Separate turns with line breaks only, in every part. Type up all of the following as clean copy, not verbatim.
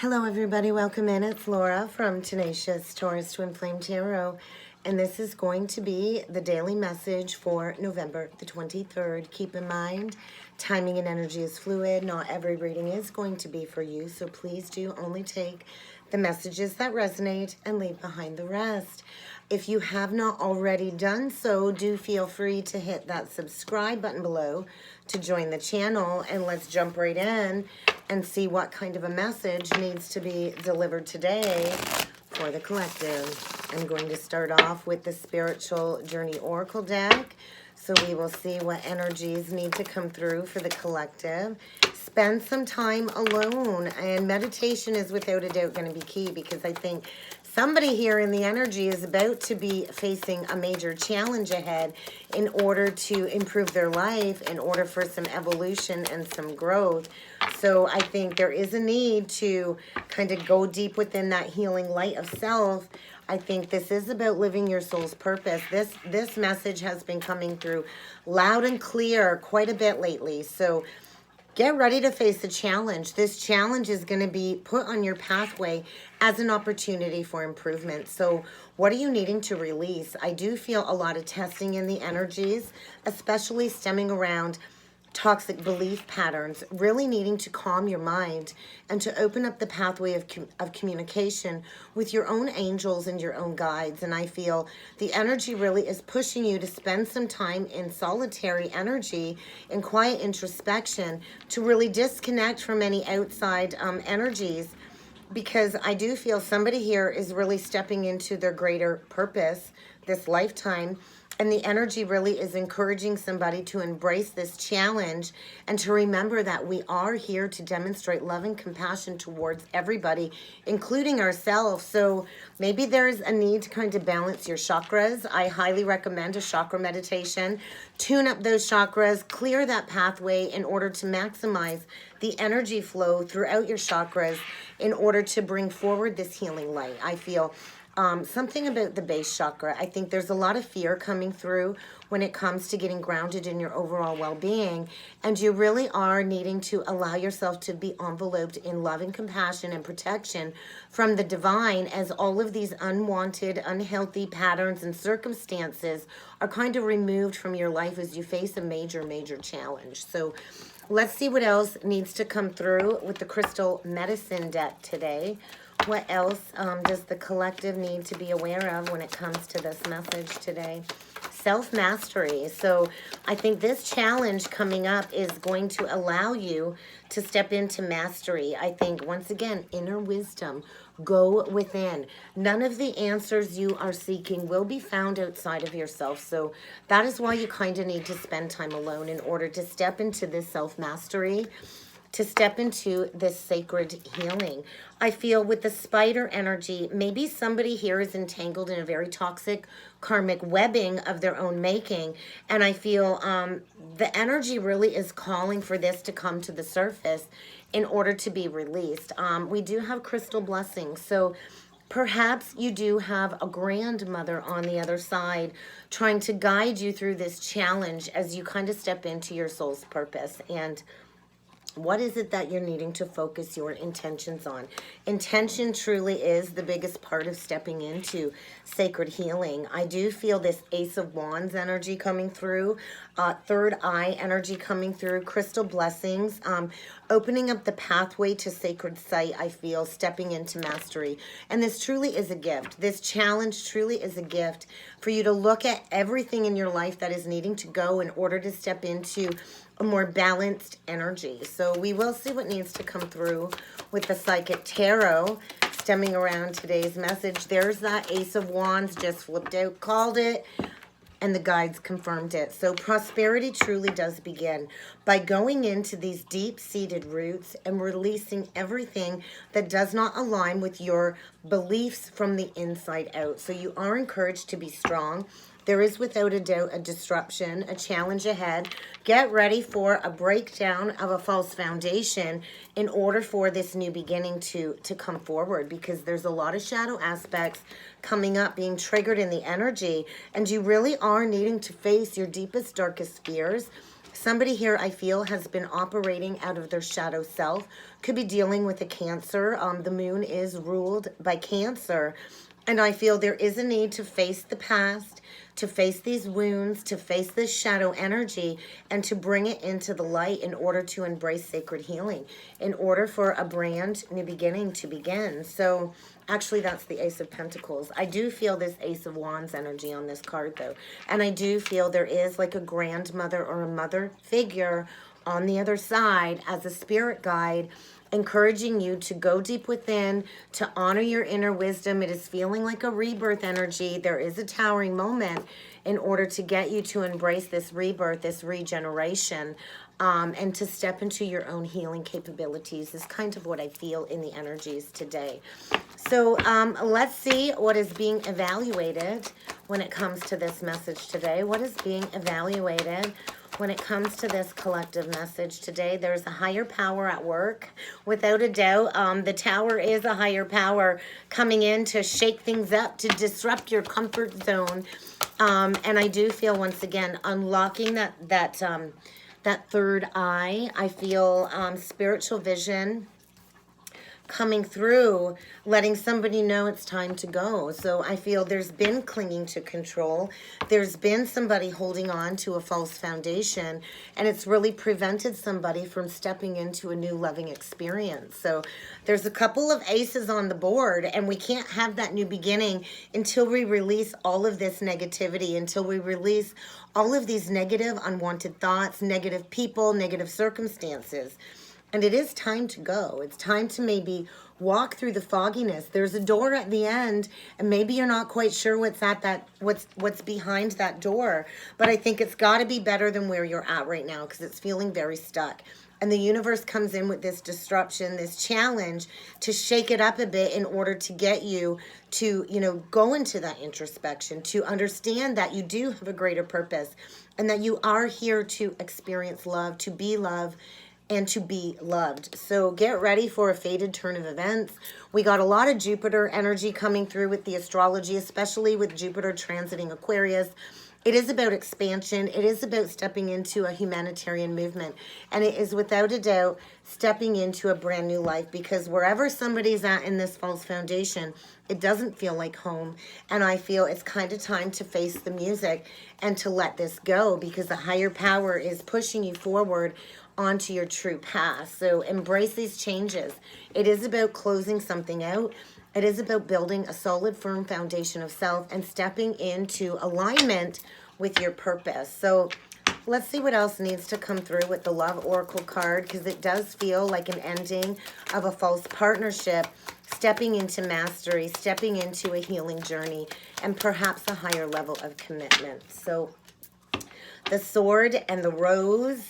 Hello everybody, welcome in. It's Laura from Tenacious Taurus Twin Flame Tarot, and this is going to be the daily message for November the 23rd. Keep in mind, timing and energy is fluid. Not every reading is going to be for you, so please do only take the messages that resonate and leave behind the rest. If you have not already done so, do feel free to hit that subscribe button below to join the channel, and let's jump right in and see what kind of a message needs to be delivered today for the collective. I'm going to start off with the Spiritual Journey Oracle deck. So we will see what energies need to come through for the collective. Spend some time alone, and meditation is without a doubt going to be key, because I think somebody here in the energy is about to be facing a major challenge ahead in order to improve their life, in order for some evolution and some growth. So I think there is a need to kind of go deep within that healing light of self. I think this is about living your soul's purpose. This message has been coming through loud and clear quite a bit lately. So get ready to face the challenge. This challenge is going to be put on your pathway as an opportunity for improvement. So what are you needing to release? I do feel a lot of testing in the energies, especially stemming around toxic belief patterns, really needing to calm your mind and to open up the pathway of communication with your own angels and your own guides. And I feel the energy really is pushing you to spend some time in solitary energy, in quiet introspection, to really disconnect from any outside energies, because I do feel somebody here is really stepping into their greater purpose this lifetime. And the energy really is encouraging somebody to embrace this challenge and to remember that we are here to demonstrate love and compassion towards everybody, including ourselves. So maybe there's a need to kind of balance your chakras. I highly recommend a chakra meditation. Tune up those chakras, clear that pathway in order to maximize the energy flow throughout your chakras in order to bring forward this healing light. I feel something about the base chakra. I think there's a lot of fear coming through when it comes to getting grounded in your overall well-being, and you really are needing to allow yourself to be enveloped in love and compassion and protection from the divine, as all of these unwanted, unhealthy patterns and circumstances are kind of removed from your life as you face a major challenge. So let's see what else needs to come through with the Crystal Medicine deck today. What else does the collective need to be aware of when it comes to this message today? Self-mastery. So I think this challenge coming up is going to allow you to step into mastery. I think, once again, inner wisdom. Go within. None of the answers you are seeking will be found outside of yourself. So that is why you kind of need to spend time alone in order to step into this self-mastery, to step into this sacred healing. I feel with the spider energy, maybe somebody here is entangled in a very toxic karmic webbing of their own making. And I feel the energy really is calling for this to come to the surface in order to be released. We do have crystal blessings. So perhaps you do have a grandmother on the other side trying to guide you through this challenge as you kind of step into your soul's purpose. And what is it that you're needing to focus your intentions on? Intention truly is the biggest part of stepping into sacred healing. I do feel this Ace of Wands energy coming through, third eye energy coming through, crystal blessings, opening up the pathway to sacred sight. I feel stepping into mastery. And this truly is a gift. This challenge truly is a gift for you to look at everything in your life that is needing to go in order to step into a more balanced energy. So we will see what needs to come through with the Psychic Tarot stemming around today's message. There's that Ace of Wands, just flipped out, called it, and the guides confirmed it. So prosperity truly does begin by going into these deep-seated roots and releasing everything that does not align with your beliefs from the inside out. So you are encouraged to be strong. There is without a doubt a disruption, a challenge ahead. Get ready for a breakdown of a false foundation in order for this new beginning to come forward, because there's a lot of shadow aspects coming up, being triggered in the energy, and you really are needing to face your deepest, darkest fears. Somebody here, I feel, has been operating out of their shadow self. Could be dealing with a Cancer. The moon is ruled by Cancer. And I feel there is a need to face the past, to face these wounds, to face this shadow energy, and to bring it into the light in order to embrace sacred healing, in order for a brand new beginning to begin. So actually, that's the Ace of Pentacles. I do feel this Ace of Wands energy on this card, though. And I do feel there is like a grandmother or a mother figure on the other side as a spirit guide, encouraging you to go deep within, to honor your inner wisdom. It is feeling like a rebirth energy. There is a towering moment in order to get you to embrace this rebirth, this regeneration, and to step into your own healing capabilities is kind of what I feel in the energies today. So let's see what is being evaluated when it comes to this message today. What is being evaluated when it comes to this collective message today? There's a higher power at work, without a doubt. The Tower is a higher power coming in to shake things up, to disrupt your comfort zone. And I do feel, once again, unlocking that third eye. I feel spiritual vision coming through, letting somebody know it's time to go. So I feel there's been clinging to control. There's been somebody holding on to a false foundation, and it's really prevented somebody from stepping into a new loving experience. So there's a couple of aces on the board, and we can't have that new beginning until we release all of this negativity, until we release all of these negative, unwanted thoughts, negative people, negative circumstances. And it is time to go. It's time to maybe walk through the fogginess. There's a door at the end, and maybe you're not quite sure what's behind that door. But I think it's got to be better than where you're at right now, because it's feeling very stuck. And the universe comes in with this disruption, this challenge to shake it up a bit in order to get you to, go into that introspection, to understand that you do have a greater purpose and that you are here to experience love, to be love, and to be loved. So get ready for a fated turn of events. We got a lot of Jupiter energy coming through with the astrology, especially with Jupiter transiting Aquarius. It is about expansion. It is about stepping into a humanitarian movement. And it is without a doubt stepping into a brand new life, because wherever somebody's at in this false foundation, it doesn't feel like home. And I feel it's kind of time to face the music and to let this go, because the higher power is pushing you forward onto your true path. So embrace these changes. It is about closing something out. It is about building a solid, firm foundation of self and stepping into alignment with your purpose. So let's see what else needs to come through with the Love Oracle card, because it does feel like an ending of a false partnership, stepping into mastery, stepping into a healing journey, and perhaps a higher level of commitment. So the Sword and the Rose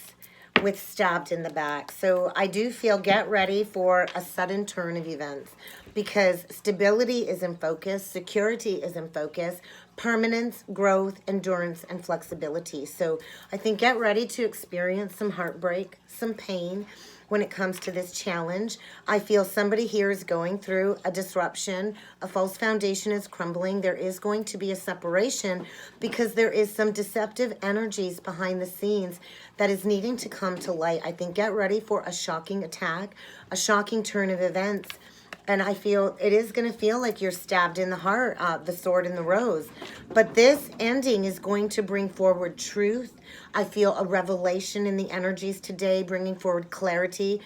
with stabbed in the back. So I do feel, get ready for a sudden turn of events, because stability is in focus, security is in focus, permanence, growth, endurance, and flexibility. So I think get ready to experience some heartbreak, some pain when it comes to this challenge. I feel somebody here is going through a disruption. A false foundation is crumbling. There is going to be a separation, because there is some deceptive energies behind the scenes that is needing to come to light. I think get ready for a shocking attack, a shocking turn of events. And I feel it is going to feel like you're stabbed in the heart, the Sword and the Rose. But this ending is going to bring forward truth. I feel a revelation in the energies today, bringing forward clarity.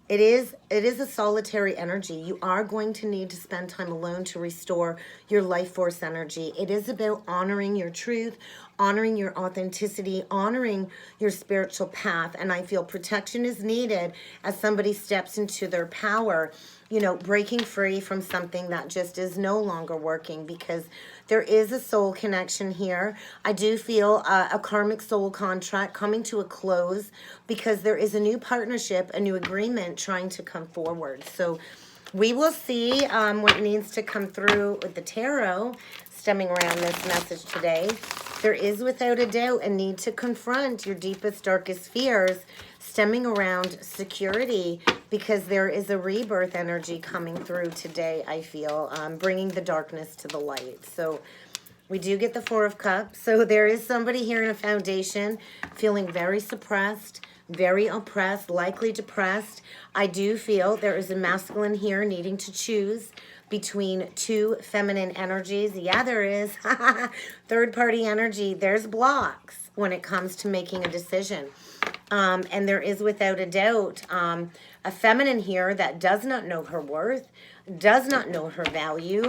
It is a solitary energy. You are going to need to spend time alone to restore your life force energy. It is about honoring your truth, honoring your authenticity, honoring your spiritual path. And I feel protection is needed as somebody steps into their power, breaking free from something that just is no longer working, because there is a soul connection here. I do feel a karmic soul contract coming to a close, because there is a new partnership, a new agreement trying to come forward. So we will see what needs to come through with the tarot stemming around this message today. There is without a doubt a need to confront your deepest, darkest fears stemming around security, because there is a rebirth energy coming through today, I feel, bringing the darkness to the light. So We do get the Four of Cups. So there is somebody here in a foundation feeling very suppressed, very oppressed, likely depressed. I do feel there is a masculine here needing to choose between two feminine energies. Yeah, there is. Third party energy. There's blocks when it comes to making a decision. And there is without a doubt a feminine here that does not know her worth, does not know her value.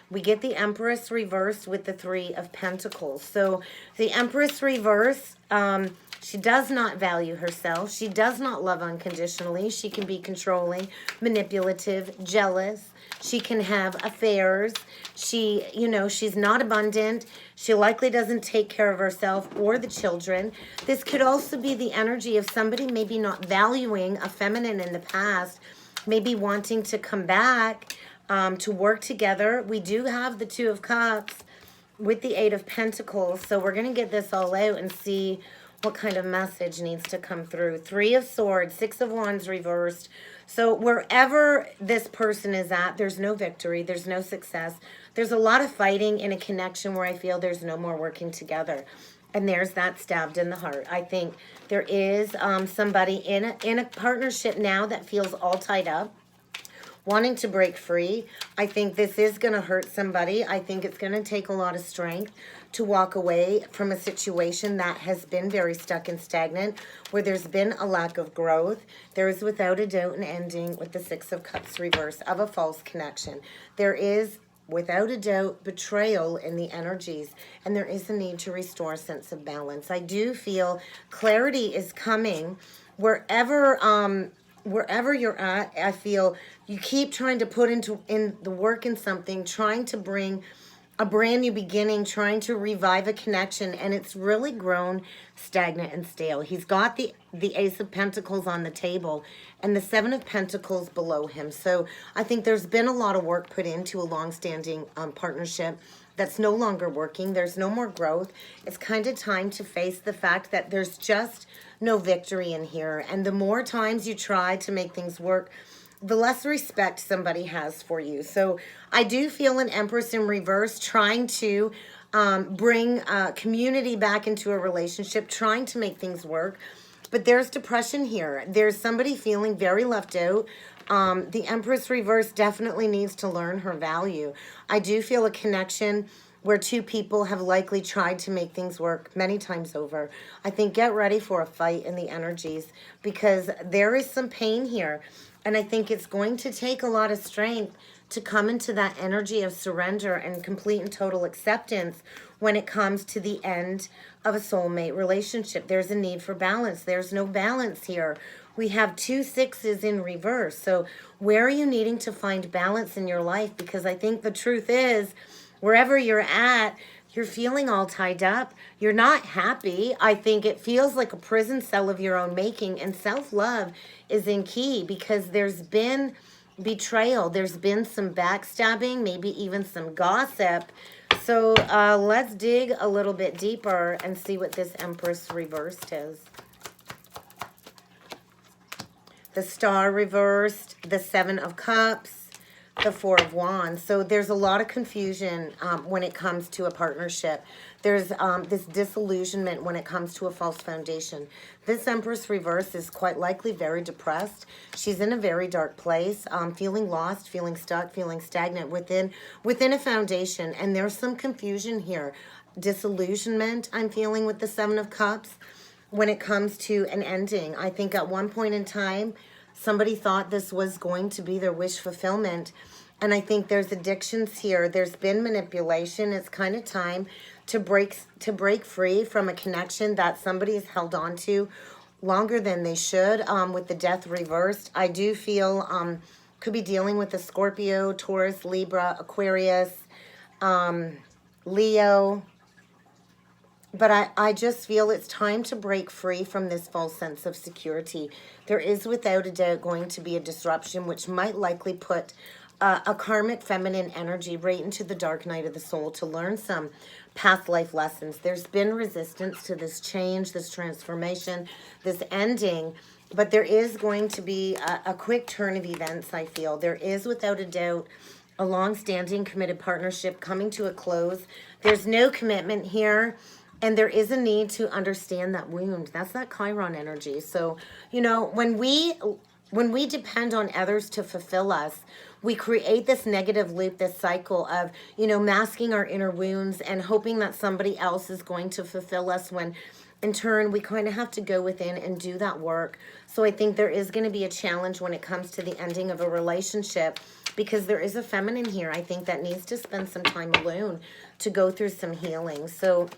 We get the Empress Reversed with the Three of Pentacles. So the Empress Reversed, she does not value herself. She does not love unconditionally. She can be controlling, manipulative, jealous. She can have affairs. She, you know, she's not abundant. She likely doesn't take care of herself or the children. This could also be the energy of somebody maybe not valuing a feminine in the past, maybe wanting to come back to work together. We do have the Two of Cups with the Eight of Pentacles. So we're going to get this all out and see what kind of message needs to come through. Three of Swords, Six of Wands reversed. So wherever this person is at, there's no victory. There's no success. There's a lot of fighting in a connection where I feel there's no more working together. And there's that stabbed in the heart. I think there is somebody in a partnership now that feels all tied up, wanting to break free. I think this is going to hurt somebody. I think it's going to take a lot of strength to walk away from a situation that has been very stuck and stagnant, where there's been a lack of growth. There is without a doubt an ending with the Six of Cups reverse of a false connection. There is without a doubt betrayal in the energies, and there is a need to restore a sense of balance. I do feel clarity is coming wherever you're at. I feel you keep trying to put in the work in something, trying to bring a brand new beginning, trying to revive a connection, and it's really grown stagnant and stale. He's got the Ace of Pentacles on the table and the Seven of Pentacles below him. So I think there's been a lot of work put into a long-standing partnership that's no longer working. There's no more growth. It's kind of time to face the fact that there's just no victory in here. And the more times you try to make things work, the less respect somebody has for you. So I do feel an Empress in reverse trying to bring community back into a relationship, trying to make things work. But there's depression here. There's somebody feeling very left out. The Empress reverse definitely needs to learn her value. I do feel a connection where two people have likely tried to make things work many times over. I think get ready for a fight in the energies, because there is some pain here. And I think it's going to take a lot of strength to come into that energy of surrender and complete and total acceptance when it comes to the end of a soulmate relationship. There's a need for balance. There's no balance here. We have two sixes in reverse. So where are you needing to find balance in your life? Because I think the truth is, wherever you're at, you're feeling all tied up. You're not happy. I think it feels like a prison cell of your own making. And self-love is in key, because there's been betrayal. There's been some backstabbing, maybe even some gossip. So let's dig a little bit deeper and see what this Empress reversed is. The Star reversed, the Seven of Cups, the Four of Wands. So there's a lot of confusion when it comes to a partnership. There's this disillusionment when it comes to a false foundation. This Empress reverse is quite likely very depressed. She's in a very dark place, feeling lost, feeling stuck, feeling stagnant within a foundation. And there's some confusion here. Disillusionment I'm feeling with the Seven of Cups when it comes to an ending. I think at one point in time, somebody thought this was going to be their wish fulfillment. And I think there's addictions here. There's been manipulation. It's kind of time to break free from a connection that somebody has held on to longer than they should. With the Death reversed, I do feel could be dealing with a Scorpio, Taurus, Libra, Aquarius, Leo. But I just feel it's time to break free from this false sense of security. There is without a doubt going to be a disruption, which might likely put a karmic feminine energy right into the dark night of the soul to learn some past life lessons. There's been resistance to this change, this transformation, this ending. But there is going to be a quick turn of events, I feel. There is without a doubt a long-standing committed partnership coming to a close. There's no commitment here, and there is a need to understand that wound. That's that Chiron energy. So, you know, when we depend on others to fulfill us, we create this negative loop, this cycle of, you know, masking our inner wounds and hoping that somebody else is going to fulfill us, when in turn we kind of have to go within and do that work. So I think there is going to be a challenge when it comes to the ending of a relationship, because there is a feminine here, I think, that needs to spend some time alone to go through some healing. So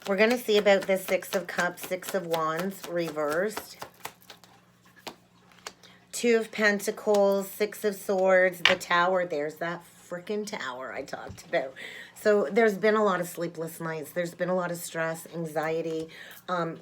we're going to see about this Six of Cups, Six of Wands reversed, Two of Pentacles, Six of Swords, the Tower. There's that freaking tower I talked about. So there's been a lot of sleepless nights. There's been a lot of stress, anxiety,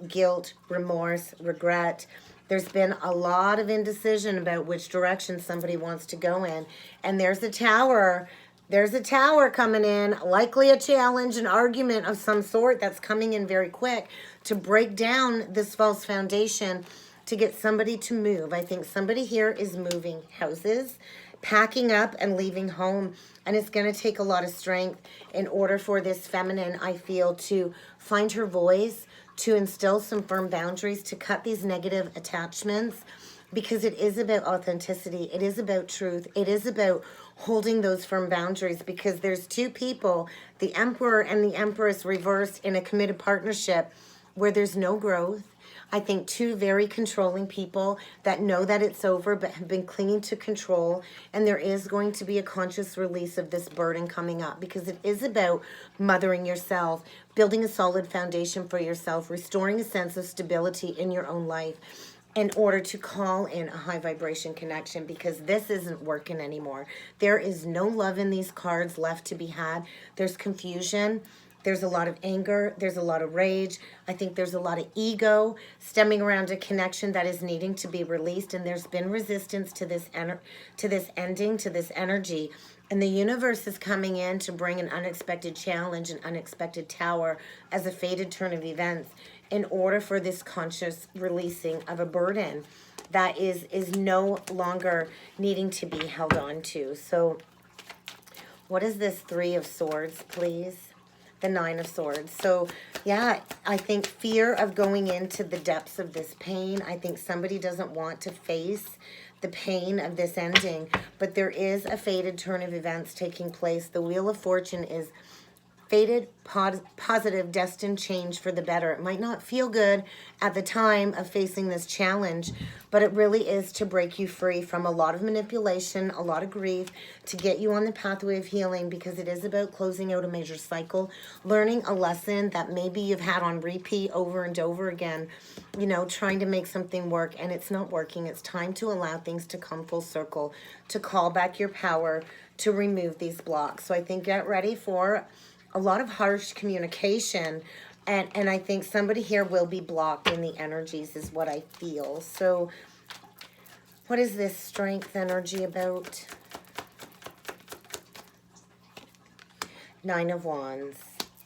guilt, remorse, regret. There's been a lot of indecision about which direction somebody wants to go in. And there's a tower. There's a tower coming in, likely a challenge, an argument of some sort that's coming in very quick to break down this false foundation, to get somebody to move. I think somebody here is moving houses, packing up and leaving home. And it's going to take a lot of strength in order for this feminine, I feel, to find her voice, to instill some firm boundaries, to cut these negative attachments, because it is about authenticity. It is about truth. It is about holding those firm boundaries, because there's two people, the Emperor and the Empress reversed, in a committed partnership where there's no growth. I think two very controlling people that know that it's over but have been clinging to control. And there is going to be a conscious release of this burden coming up, because it is about mothering yourself, building a solid foundation for yourself, restoring a sense of stability in your own life in order to call in a high vibration connection, because this isn't working anymore. There is no love in these cards left to be had. There's confusion. There's a lot of anger. There's a lot of rage. I think there's a lot of ego stemming around a connection that is needing to be released. And there's been resistance to this ending, to this energy. And the universe is coming in to bring an unexpected challenge, an unexpected tower as a fated turn of events, in order for this conscious releasing of a burden that is no longer needing to be held on to. So what is this Three of Swords, please? The Nine of Swords. So yeah, I think fear of going into the depths of this pain. I think somebody doesn't want to face the pain of this ending, but there is a fated turn of events taking place. The Wheel of Fortune is fated, positive, destined change for the better. It might not feel good at the time of facing this challenge, but it really is to break you free from a lot of manipulation, a lot of grief, to get you on the pathway of healing, because it is about closing out a major cycle, learning a lesson that maybe you've had on repeat over and over again, you know, trying to make something work and it's not working. It's time to allow things to come full circle, to call back your power, to remove these blocks. So I think get ready for a lot of harsh communication, and I think somebody here will be blocked in the energies is what I feel. So what is this Strength energy about? Nine of Wands,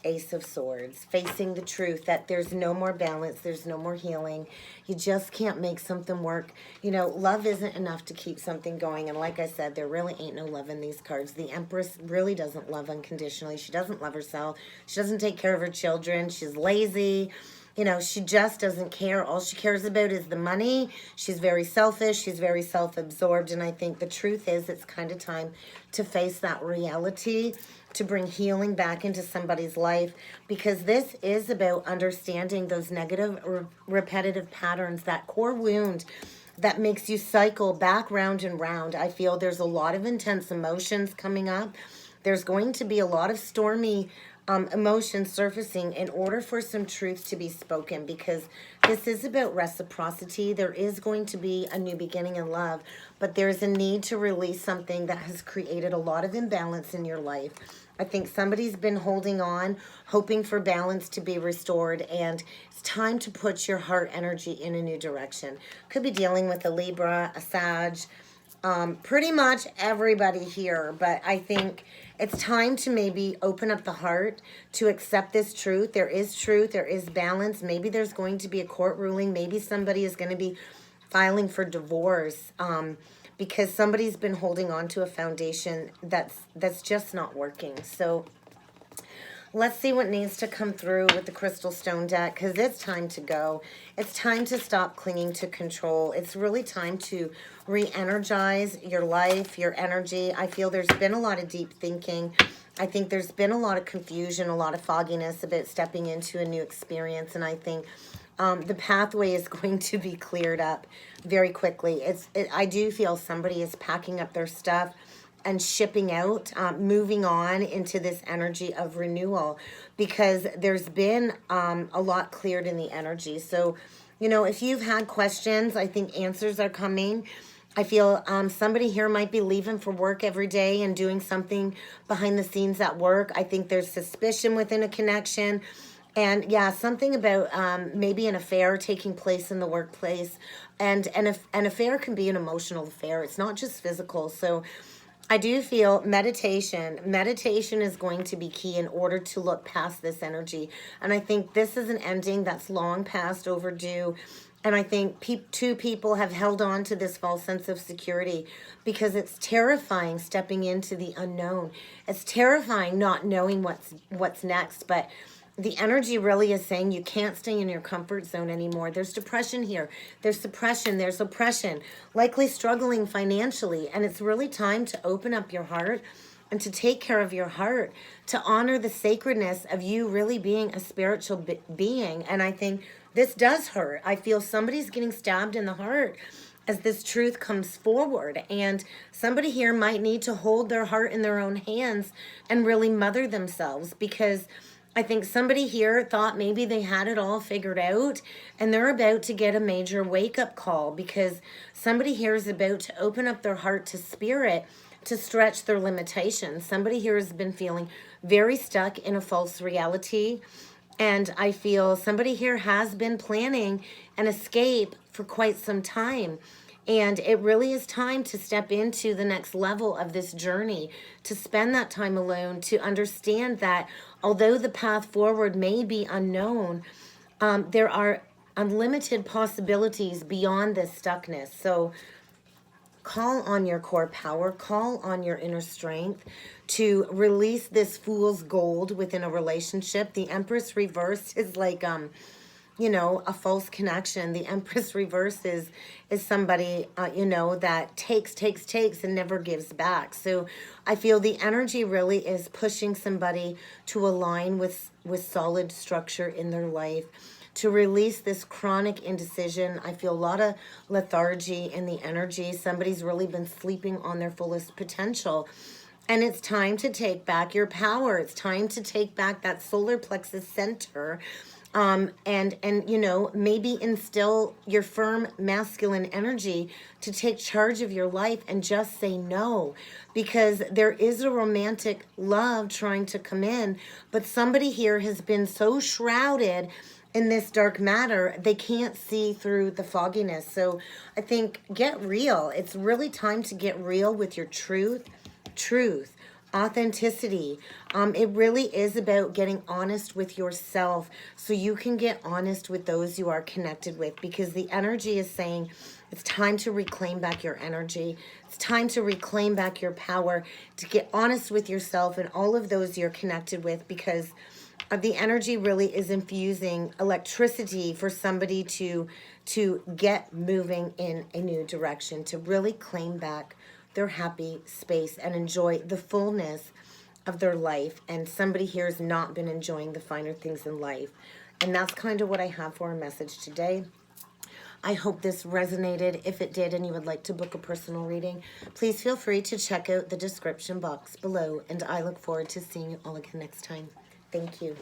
Ace of Swords, facing the truth that there's no more balance, there's no more healing. You just can't make something work. You know, love isn't enough to keep something going. And like I said, there really ain't no love in these cards. The Empress really doesn't love unconditionally. She doesn't love herself. She doesn't take care of her children. She's lazy. You know, she just doesn't care. All she cares about is the money. She's very selfish. She's very self-absorbed. And I think the truth is it's kind of time to face that reality, to bring healing back into somebody's life, because this is about understanding those negative, repetitive patterns, that core wound that makes you cycle back round and round. I feel there's a lot of intense emotions coming up. There's going to be a lot of stormy emotions surfacing in order for some truth to be spoken, because this is about reciprocity. There is going to be a new beginning in love, but there's a need to release something that has created a lot of imbalance in your life. I think somebody's been holding on, hoping for balance to be restored, and it's time to put your heart energy in a new direction. Could be dealing with a Libra, a Sag, pretty much everybody here, but I think it's time to maybe open up the heart to accept this truth. There is balance. Maybe there's going to be a court ruling. Maybe somebody is going to be filing for divorce. because somebody's been holding on to a foundation that's just not working. So let's see what needs to come through with the Crystal Stone deck, because it's time to go. It's time to stop clinging to control. It's really time to re-energize your life, your energy. I feel there's been a lot of deep thinking. I think there's been a lot of confusion, a lot of fogginess about stepping into a new experience, and I think the pathway is going to be cleared up very quickly. I do feel somebody is packing up their stuff and shipping out, moving on into this energy of renewal, because there's been a lot cleared in the energy. So, you know, if you've had questions, I think answers are coming. I feel somebody here might be leaving for work every day and doing something behind the scenes at work. I think there's suspicion within a connection. And yeah, something about maybe an affair taking place in the workplace. And an affair can be an emotional affair. It's not just physical. So I do feel meditation. Meditation is going to be key in order to look past this energy. And I think this is an ending that's long past overdue. And I think two people have held on to this false sense of security because it's terrifying stepping into the unknown. It's terrifying not knowing what's next. But the energy really is saying you can't stay in your comfort zone anymore. There's depression here. There's suppression. There's oppression. Likely struggling financially. And it's really time to open up your heart and to take care of your heart, to honor the sacredness of you really being a spiritual being. And I think this does hurt. I feel somebody's getting stabbed in the heart as this truth comes forward. And somebody here might need to hold their heart in their own hands and really mother themselves, because I think somebody here thought maybe they had it all figured out, and they're about to get a major wake-up call, because somebody here is about to open up their heart to spirit to stretch their limitations. Somebody here has been feeling very stuck in a false reality. And I feel somebody here has been planning an escape for quite some time. And it really is time to step into the next level of this journey, to spend that time alone, to understand that although the path forward may be unknown, there are unlimited possibilities beyond this stuckness. So call on your core power, call on your inner strength to release this fool's gold within a relationship. The Empress Reversed is like, you know, a false connection. The Empress Reversed is somebody, you know, that takes and never gives back. So I feel the energy really is pushing somebody to align with solid structure in their life, to release this chronic indecision. I feel a lot of lethargy in the energy. Somebody's really been sleeping on their fullest potential. And it's time to take back your power. It's time to take back that solar plexus center. And you know, maybe instill your firm masculine energy to take charge of your life and just say no, because there is a romantic love trying to come in, but somebody here has been so shrouded in this dark matter, they can't see through the fogginess. So I think get real. It's really time to get real with your truth, authenticity. It really is about getting honest with yourself so you can get honest with those you are connected with, because the energy is saying it's time to reclaim back your energy. It's time to reclaim back your power, to get honest with yourself and all of those you're connected with, because the energy really is infusing electricity for somebody to get moving in a new direction, to really claim back their happy space and enjoy the fullness of their life. And somebody here has not been enjoying the finer things in life. And that's kind of what I have for a message today. I hope this resonated. If it did and you would like to book a personal reading, please feel free to check out the description box below. And I look forward to seeing you all again next time. Thank you.